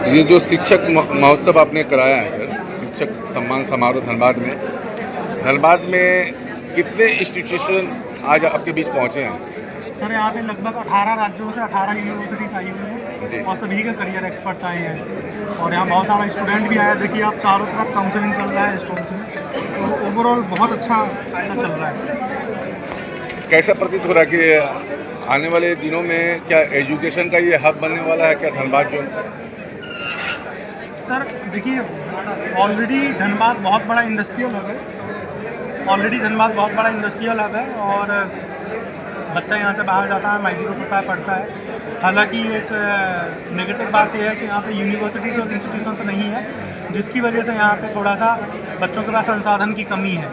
ये जो शिक्षक महोत्सव आपने कराया है सर, शिक्षक सम्मान समारोह धनबाद में कितने इंस्टीट्यूशन आज आपके बीच पहुंचे हैं? सर यहाँ पे लगभग 18 राज्यों से 18 यूनिवर्सिटीज़ आई हुई हैं और सभी के करियर एक्सपर्ट्स आए हैं और यहाँ बहुत सारा स्टूडेंट भी आया। देखिए आप चारों तरफ काउंसलिंग चल रहा है स्टूडेंट्स में, तो ओवरऑल बहुत अच्छा चल रहा है। कैसा प्रतीत हो रहा है कि आने वाले दिनों में क्या एजुकेशन का ये हब बनने वाला है क्या धनबाद जो? सर देखिए ऑलरेडी धनबाद बहुत बड़ा इंडस्ट्रियल हब है, और बच्चा यहाँ से बाहर जाता है, माइग्रेट होता है, पढ़ता है। हालांकि एक नेगेटिव बात यह है कि यहाँ पे यूनिवर्सिटीज़ और इंस्टीट्यूशंस नहीं है, जिसकी वजह से यहाँ पे थोड़ा सा बच्चों के पास संसाधन की कमी है।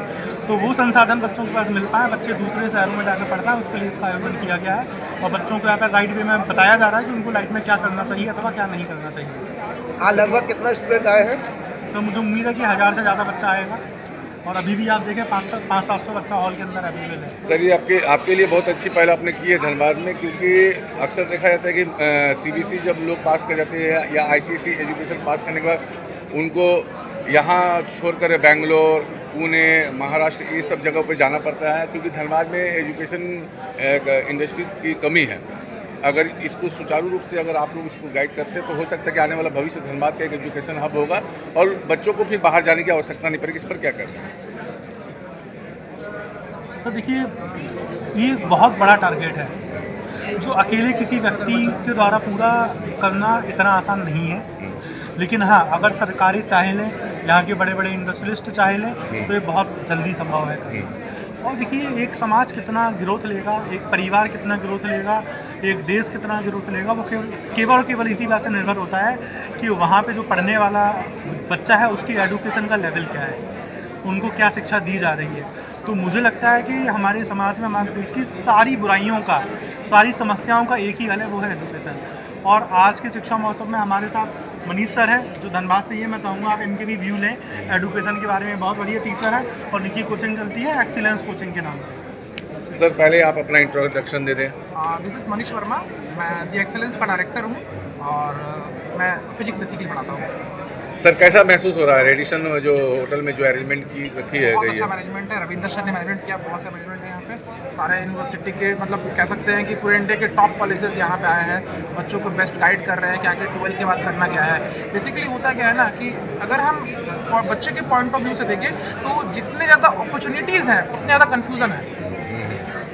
तो वो संसाधन बच्चों के पास मिल पाए, बच्चे दूसरे शहरों में जाकर पढ़ता है, उसके लिए इसका आयोजन किया गया है और बच्चों को यहाँ पर राइट वे में बताया जा रहा है कि उनको लाइफ में क्या करना चाहिए अथवा क्या नहीं करना चाहिए। हाँ, लगभग कितना स्टूडेंट आए हैं? तो मुझे उम्मीद है कि 1000 से ज़्यादा बच्चा आएगा और अभी भी आप देखें 500-700 बच्चा हॉल के अंदर अवेलेबल है। सर ये आपके लिए बहुत अच्छी पहल आपने की है धनबाद में, क्योंकि अक्सर देखा जाता है कि सीबीएसई जब लोग पास कर जाते हैं या आईसीएसई एजुकेशन पास करने के बाद उनको यहाँ छोड़कर बेंगलोर, पुणे, महाराष्ट्र ये सब जगहों पे जाना पड़ता है, क्योंकि धनबाद में एजुकेशन इंडस्ट्रीज़ की कमी है। अगर इसको सुचारू रूप से अगर आप लोग इसको गाइड करते हैं तो हो सकता है कि आने वाला भविष्य धनबाद का एक एजुकेशन हब होगा और बच्चों को फिर बाहर जाने की आवश्यकता नहीं पड़ेगी। इस पर क्या करते हैं? सर देखिए ये बहुत बड़ा टारगेट है जो अकेले किसी व्यक्ति के द्वारा पूरा करना इतना आसान नहीं है, लेकिन हाँ अगर सरकारें चाहे लें, यहाँ के बड़े बड़े इंडस्ट्रियलिस्ट चाहे लें तो ये बहुत जल्दी संभव है। और देखिए एक समाज कितना ग्रोथ लेगा, एक परिवार कितना ग्रोथ लेगा, एक देश कितना ग्रोथ लेगा, वो केवल इसी बात से निर्भर होता है कि वहाँ पे जो पढ़ने वाला बच्चा है उसकी एजुकेशन का लेवल क्या है, उनको क्या शिक्षा दी जा रही है। तो मुझे लगता है कि हमारे समाज में, हमारे देश की सारी बुराइयों का, सारी समस्याओं का एक ही हल है, वो है एजुकेशन। और आज के शिक्षा महोत्सव में हमारे साथ मनीष सर है जो धनबाद से ही है। मैं चाहूँगा आप इनके भी व्यू लें एजुकेशन के बारे में। बहुत बढ़िया टीचर है और इनकी कोचिंग चलती है एक्सीलेंस कोचिंग के नाम से। सर पहले आप अपना इंट्रोडक्शन दे दें। दिस इज़ मनीष वर्मा, मैं दी एक्सेलेंस का डायरेक्टर हूँ और मैं फिजिक्स बेसिकली पढ़ाता हूँ। सर कैसा महसूस हो रहा है रेडिसन जो होटल में जो अरेंजमेंट की रखी है? बहुत अच्छा मैनेजमेंट है, रविंदर सर ने मैनेजमेंट किया, बहुत अच्छा मैनेजमेंट है यहाँ पे। सारे यूनिवर्सिटी के मतलब कह सकते हैं कि पूरे इंडिया के टॉप कॉलेजेस यहाँ पे आए हैं, बच्चों को बेस्ट गाइड कर रहे हैं कि आगे 12th के बाद करना क्या है। बेसिकली होता क्या है ना कि अगर हम बच्चे के पॉइंट ऑफ व्यू से देखें तो जितने ज़्यादा अपॉर्चुनिटीज़ हैं उतने ज़्यादा कन्फ्यूज़न है।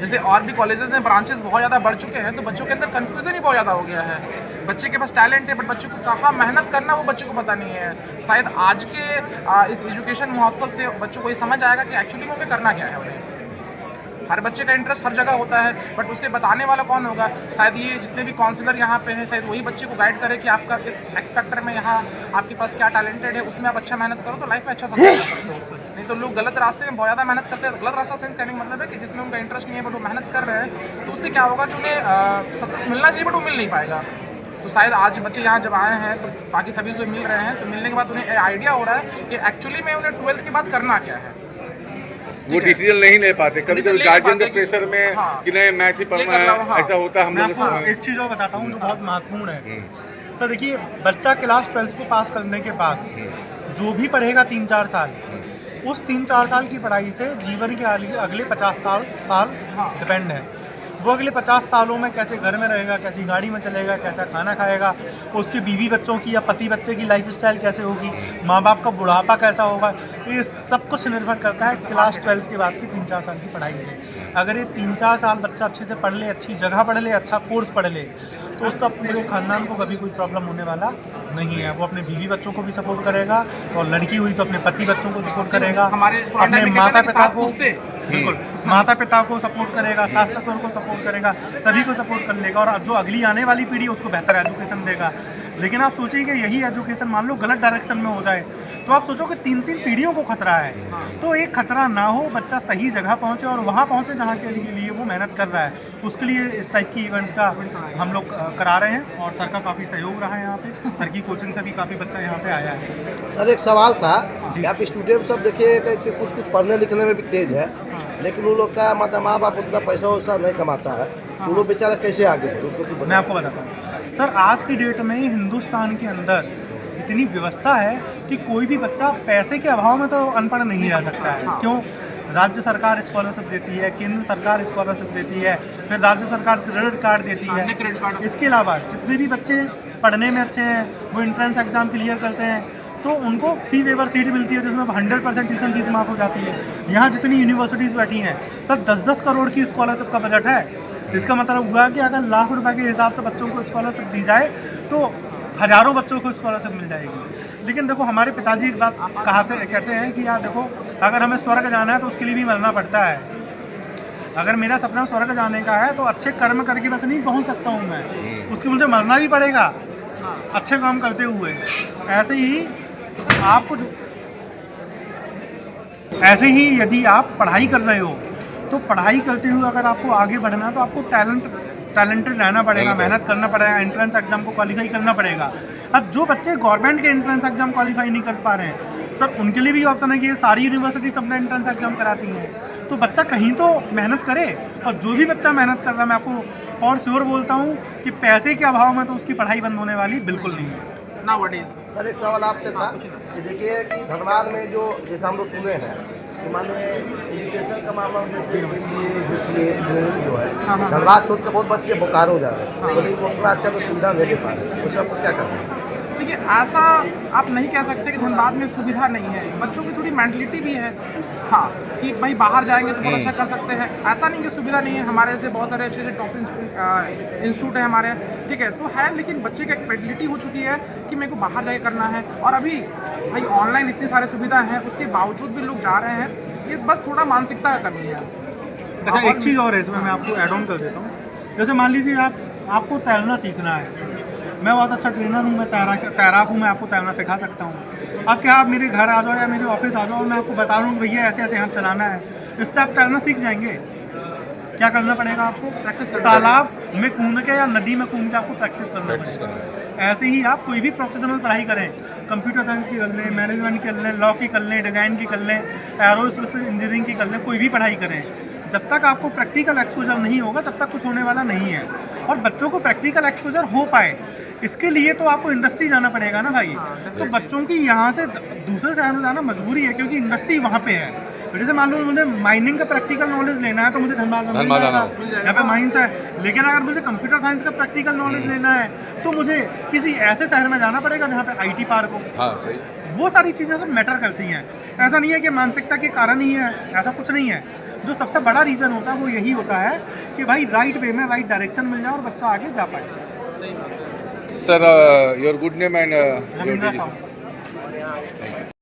जैसे और भी कॉलेजेस हैं, ब्रांचेस बहुत ज़्यादा बढ़ चुके हैं, तो बच्चों के अंदर कन्फ्यूज़न ही बहुत ज़्यादा हो गया है। बच्चे के पास टैलेंट है बट बच्चे को कहाँ मेहनत करना वो बच्चे को पता नहीं है। शायद आज के इस एजुकेशन महोत्सव से बच्चों को ये समझ आएगा कि एक्चुअली में उन्हें करना क्या है। उन्हें हर बच्चे का इंटरेस्ट हर जगह होता है बट उसे बताने वाला कौन होगा? शायद ये जितने भी काउंसलर यहाँ पे हैं शायद वही बच्चे को गाइड करे कि आपका इस एक्स फैक्टर में यहाँ आपके पास क्या टैलेंटेड है, उसमें आप अच्छा मेहनत करो तो लाइफ में अच्छा सक्सेस कर सकते हो। नहीं तो लोग गलत रास्ते में बहुत ज़्यादा मेहनत करते हैं। गलत रास्ता सेंस करने का मतलब है कि जिसमें उनका इंटरेस्ट नहीं है बट वो मेहनत कर रहे हैं, तो उससे क्या होगा कि उन्हें सक्सेस मिलना चाहिए बट वो मिल नहीं पाएगा। तो शायद आज बच्चे यहाँ जब आए हैं तो बाकी सभी से मिल रहे हैं, तो मिलने के बाद उन्हें आइडिया हो रहा है कि एक्चुअली में उन्हें 12th के बाद करना क्या है। वो डिसीजन नहीं ले पाते, कभी कभी गार्जियन के प्रेशर में कि नहीं मैथ ही पढ़ना है, ऐसा होता है। हम लोग एक चीज़ और बताता हूँ जो बहुत महत्वपूर्ण है। सर देखिए बच्चा क्लास 12th को पास करने के बाद जो भी पढ़ेगा 3-4 साल, उस 3-4 साल की पढ़ाई से जीवन के अगले 50 साल डिपेंड है। वो अगले 50 सालों में कैसे घर में रहेगा, कैसी गाड़ी में चलेगा, कैसा खाना खाएगा, उसके बीवी बच्चों की या पति बच्चे की लाइफस्टाइल कैसे होगी, माँ बाप का बुढ़ापा कैसा होगा, ये सब कुछ निर्भर करता है क्लास 12th के बाद की 3-4 साल की पढ़ाई से। अगर ये 3-4 साल बच्चा अच्छे से पढ़ ले, अच्छी जगह पढ़ ले, अच्छा कोर्स पढ़ ले, तो उसका पूरे खानदान को कभी कोई प्रॉब्लम होने वाला नहीं है। वो अपने बीवी बच्चों को भी सपोर्ट करेगा और लड़की हुई तो अपने पति बच्चों को सपोर्ट करेगा, अपने माता पिता को, बिल्कुल माता पिता को सपोर्ट करेगा, सास ससुर को सपोर्ट करेगा, सभी को सपोर्ट कर लेगा और अब जो अगली आने वाली पीढ़ी उसको बेहतर एजुकेशन देगा। लेकिन आप सोचिए कि यही एजुकेशन मान लो गलत डायरेक्शन में हो जाए तो आप सोचो कि 3-3 पीढ़ियों को खतरा है। तो एक खतरा ना हो, बच्चा सही जगह पहुंचे और वहां पहुंचे जहां के लिए वो मेहनत कर रहा है। उसके लिए इस टाइप की इवेंट्स का हम लोग करा रहे हैं और सर का काफ़ी सहयोग रहा है। यहाँ पे सर की कोचिंग से भी काफ़ी बच्चा यहाँ पे आया है। सर एक सवाल था कि आप स्टूडेंट सब देखिए कि कुछ पढ़ने लिखने में भी तेज है, लेकिन उन लोग का मतलब माँ बाप उतना पैसा वैसा नहीं कमाता है, तो वो बेचारा कैसे आगे बढ़े उसको कुछ मैं बताओ। आपको बताता हूँ सर, आज की डेट में हिंदुस्तान के अंदर इतनी व्यवस्था है कि कोई भी बच्चा पैसे के अभाव में तो अनपढ़ नहीं रह सकता है। क्यों? राज्य सरकार स्कॉलरशिप देती है, केंद्र सरकार स्कॉलरशिप देती है, फिर राज्य सरकार क्रेडिट कार्ड देती है। क्रेडिट कार्ड इसके अलावा जितने भी बच्चे पढ़ने में अच्छे हैं वो एंट्रेंस एग्जाम क्लियर करते हैं तो उनको फी वेवर सीट मिलती है जिसमें 100% ट्यूशन फीस माफ हो जाती है। यहाँ जितनी यूनिवर्सिटीज़ बैठी हैं सर 10-10 करोड़ की स्कॉलरशिप का बजट है। इसका मतलब हुआ कि अगर लाख रुपए के हिसाब से बच्चों को स्कॉलरशिप दी जाए तो हज़ारों बच्चों को स्कॉलरशिप मिल जाएगी। लेकिन देखो हमारे पिताजी एक बात कहते हैं कि यार देखो अगर हमें स्वर्ग जाना है तो उसके लिए भी मरना पड़ता है। अगर मेरा सपना स्वर्ग जाने का है तो अच्छे कर्म करके बस नहीं पहुंच सकता हूं मैं, उसके मुझे मरना भी पड़ेगा अच्छे काम करते हुए। ऐसे ही आपको ऐसे ही यदि आप पढ़ाई कर रहे हो तो पढ़ाई करते हुए अगर आपको आगे बढ़ना है तो आपको टैलेंटेड रहना पड़ेगा, मेहनत करना पड़ेगा, एंट्रेंस एग्जाम को क्वालिफाई करना पड़ेगा। अब जो बच्चे गवर्नमेंट के एंट्रेंस एग्जाम क्वालिफाई नहीं कर पा रहे हैं सर उनके लिए भी ऑप्शन है कि ये सारी यूनिवर्सिटीज अपना एंट्रेंस एग्जाम कराती हैं। तो बच्चा कहीं तो मेहनत करे, और जो भी बच्चा मेहनत कर रहा है मैं आपको फॉर श्योर बोलता हूँ कि पैसे के अभाव में तो उसकी पढ़ाई बंद होने वाली बिल्कुल नहीं है। Nowadays सर एक सवाल आपसे था कि देखिए कि धनबाद में जो जैसे हम लोग सुने हैं कि माने एजुकेशन का मामला में जैसे BCA इंजीनियरिंग जो है धनबाद छोड़ के बहुत बच्चे बोकारो जा रहे हैं तो इनको उतना अच्छा कोई सुविधा नहीं दे पा रहे, उससे आपको क्या करना है? देखिए ऐसा आप नहीं कह सकते कि धनबाद में सुविधा नहीं है, बच्चों की थोड़ी मेंटलिटी भी है हाँ कि भाई बाहर जाएंगे तो बहुत अच्छा कर सकते हैं। ऐसा नहीं कि सुविधा नहीं है, हमारे ऐसे बहुत सारे अच्छे टॉप इंस्टीट्यूट है हमारे, ठीक है तो है, लेकिन बच्चे की एक मेंटलिटी हो चुकी है कि मेरे को बाहर जाके करना है। और अभी भाई ऑनलाइन इतनी सारी सुविधा हैं उसके बावजूद भी लोग जा रहे हैं, ये बस थोड़ा मानसिकता का कमी है। अच्छा एक चीज़ और है इसमें मैं आपको ऐड ऑन कर देता हूँ। जैसे मान लीजिए आपको तैरना सीखना है, मैं बहुत अच्छा ट्रेनर हूँ, मैं तैराक हूँ, मैं आपको तैरना सिखा सकता हूँ। अब क्या आप मेरे घर आ जाओ या मेरे ऑफिस आ जाओ और मैं आपको बता रहा हूँ कि भैया ऐसे ऐसे हाथ चलाना है, इससे आप तैरना सीख जाएंगे। क्या करना पड़ेगा आपको? प्रैक्टिस करना तालाब में कूद के या नदी में कूद के आपको प्रैक्टिस करना पड़ेगा। ऐसे ही आप कोई भी प्रोफेशनल पढ़ाई करें, कंप्यूटर साइंस की कर लें, मैनेजमेंट की कर लें, लॉ की कर लें, डिज़ाइन की कर लें, एरोस्पेस इंजीनियरिंग की कर लें, कोई भी पढ़ाई करें, जब तक आपको प्रैक्टिकल एक्सपोजर नहीं होगा तब तक कुछ होने वाला नहीं है। और बच्चों को प्रैक्टिकल एक्सपोजर हो पाए इसके लिए तो आपको इंडस्ट्री जाना पड़ेगा ना भाई। तो बच्चों की यहाँ से दूसरे शहर में जाना मजबूरी है क्योंकि इंडस्ट्री वहाँ पे है। जैसे मान लो मुझे माइनिंग का प्रैक्टिकल नॉलेज लेना है तो मुझे धनबाद में मिल जाएगा, यहाँ पे माइंस है। लेकिन अगर मुझे कंप्यूटर साइंस का प्रैक्टिकल नॉलेज लेना है तो मुझे किसी ऐसे शहर में जाना पड़ेगा जहाँ पे IT पार्क हो। हाँ सही। वो सारी चीज़ें सब मैटर करती हैं। ऐसा नहीं है कि मानसिकता के कारण ही है, ऐसा कुछ नहीं है। जो सबसे बड़ा रीज़न होता है वो यही होता है कि भाई राइट वे में राइट डायरेक्शन मिल जाए और बच्चा आगे जा पाए। Sir, your good name and your Ravindra digit. Sahu.